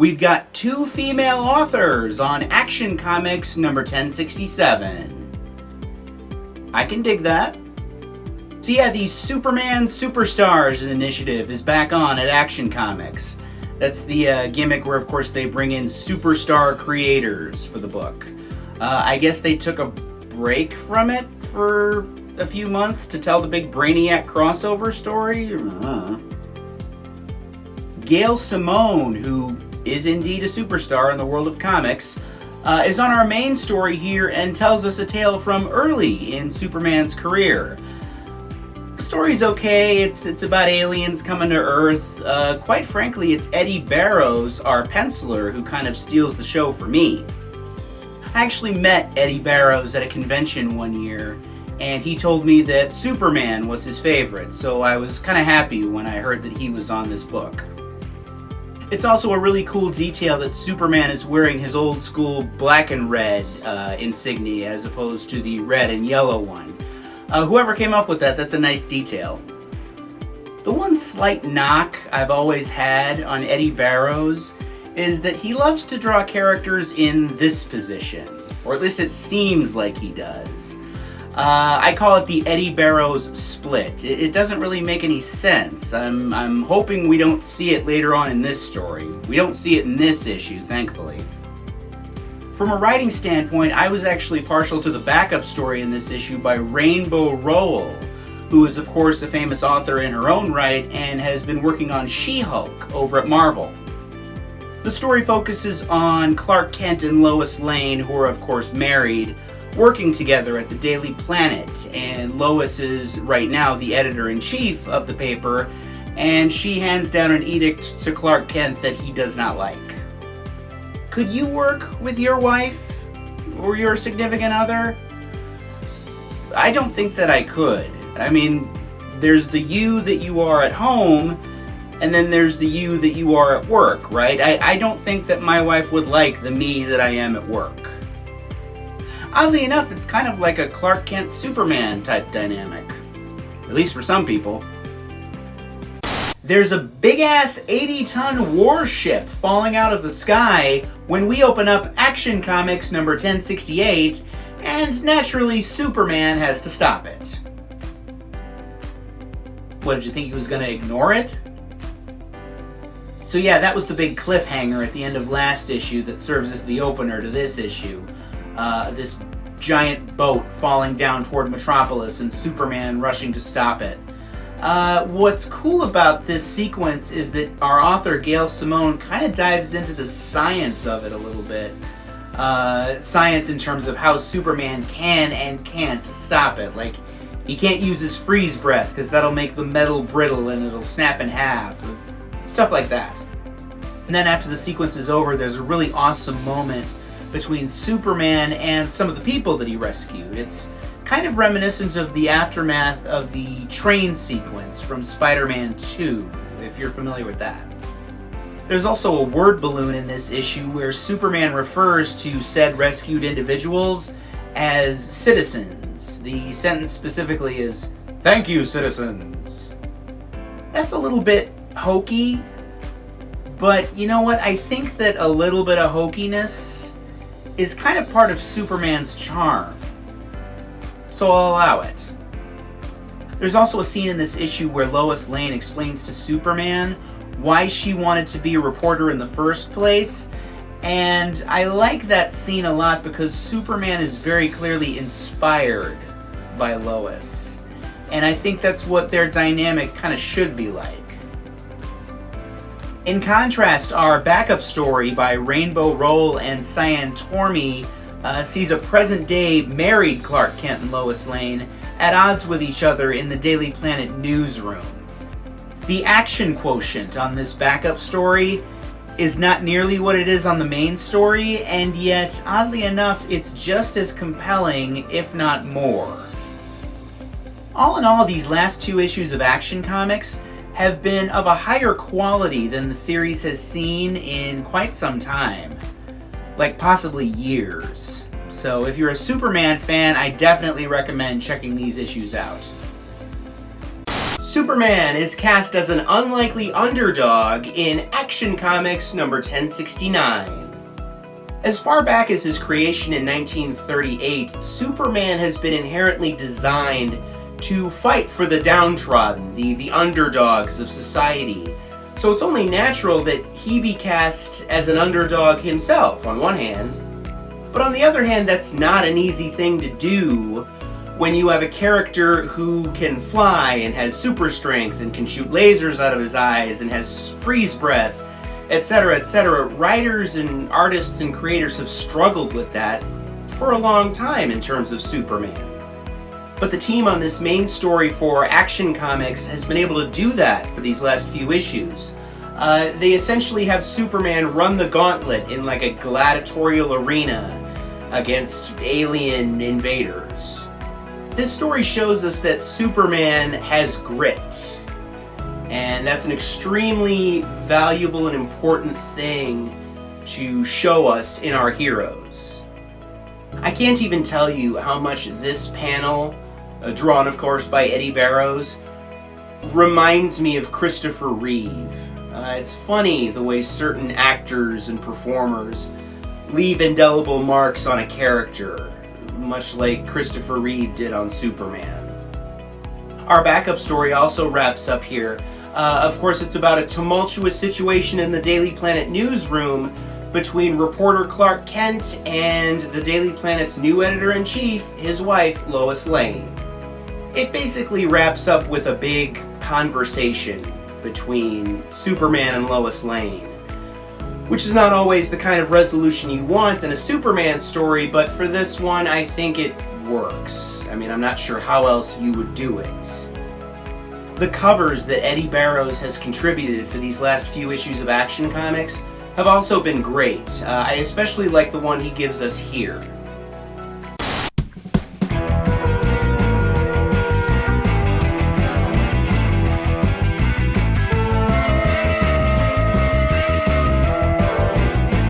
We've got 2 female authors on Action Comics number 1067. I can dig that. So yeah, the Superman Superstars initiative is back on at Action Comics. That's the gimmick where, of course, they bring in superstar creators for the book. I guess they took a break from it for a few months to tell the big Brainiac crossover story. Gail Simone, who is indeed a superstar in the world of comics, is on our main story here and tells us a tale from early in Superman's career. The story's okay. It's about aliens coming to Earth. Quite frankly, it's Eddy Barrows, our penciler, who kind of steals the show for me. I actually met Eddy Barrows at a convention one year, and he told me that Superman was his favorite, so I was kind of happy when I heard that he was on this book. It's also a really cool detail that Superman is wearing his old school black and red insignia as opposed to the red and yellow one. Whoever came up with that, that's a nice detail. The one slight knock I've always had on Eddy Barrows is that he loves to draw characters in this position, or at least it seems like he does. I call it the Eddy Barrows split. It doesn't really make any sense. I'm hoping we don't see it later on in this story. We don't see it in this issue, thankfully. From a writing standpoint, I was actually partial to the backup story in this issue by Rowell, who is, of course, a famous author in her own right and has been working on She-Hulk over at Marvel. The story focuses on Clark Kent and Lois Lane, who are, of course, married, working together at the Daily Planet, and Lois is, right now, the editor-in-chief of the paper, and she hands down an edict to Clark Kent that he does not like. Could you work with your wife or your significant other? I don't think that I could. I mean, there's the you that you are at home, and then there's the you that you are at work, right? I don't think that my wife would like the me that I am at work. Oddly enough, it's kind of like a Clark Kent Superman type dynamic. At least for some people. There's a big-ass 80-ton warship falling out of the sky when we open up Action Comics number 1068, and naturally Superman has to stop it. What, did you think he was going to ignore it? So yeah, that was the big cliffhanger at the end of last issue that serves as the opener to this issue. This giant boat falling down toward Metropolis and Superman rushing to stop it. What's cool about this sequence is that our author, Gail Simone, kind of dives into the science of it a little bit. Science in terms of how Superman can and can't stop it. Like, he can't use his freeze breath because that'll make the metal brittle and it'll snap in half. Stuff like that. And then after the sequence is over, there's a really awesome moment between Superman and some of the people that he rescued. It's kind of reminiscent of the aftermath of the train sequence from Spider-Man 2, if you're familiar with that. There's also a word balloon in this issue where Superman refers to said rescued individuals as citizens. The sentence specifically is, "Thank you, citizens." That's a little bit hokey, but you know what? I think that a little bit of hokiness is kind of part of Superman's charm. So I'll allow it. There's also a scene in this issue where Lois Lane explains to Superman why she wanted to be a reporter in the first place, and I like that scene a lot because Superman is very clearly inspired by Lois, and I think that's what their dynamic kind of should be like. In contrast, our backup story by Rowell and Cian Tormey sees a present-day married Clark Kent and Lois Lane at odds with each other in the Daily Planet newsroom. The action quotient on this backup story is not nearly what it is on the main story, and yet, oddly enough, it's just as compelling, if not more. All in all, these last 2 issues of Action Comics have been of a higher quality than the series has seen in quite some time. Like possibly years. So if you're a Superman fan, I definitely recommend checking these issues out. Superman is cast as an unlikely underdog in Action Comics number 1069. As far back as his creation in 1938, Superman has been inherently designed to fight for the downtrodden, the underdogs of society. So it's only natural that he be cast as an underdog himself, on one hand. But on the other hand, that's not an easy thing to do when you have a character who can fly and has super strength and can shoot lasers out of his eyes and has freeze breath, etc., etc. Writers and artists and creators have struggled with that for a long time in terms of Superman. But the team on this main story for Action Comics has been able to do that for these last few issues. They essentially have Superman run the gauntlet in like a gladiatorial arena against alien invaders. This story shows us that Superman has grit. And that's an extremely valuable and important thing to show us in our heroes. I can't even tell you how much this panel, drawn of course by Eddy Barrows, reminds me of Christopher Reeve. It's funny the way certain actors and performers leave indelible marks on a character, much like Christopher Reeve did on Superman. Our backup story also wraps up here. Of course, it's about a tumultuous situation in the Daily Planet newsroom between reporter Clark Kent and the Daily Planet's new editor-in-chief, his wife, Lois Lane. It basically wraps up with a big conversation between Superman and Lois Lane, which is not always the kind of resolution you want in a Superman story, but for this one, I think it works. I mean, I'm not sure how else you would do it. The covers that Eddy Barrows has contributed for these last few issues of Action Comics have also been great. I especially like the one he gives us here.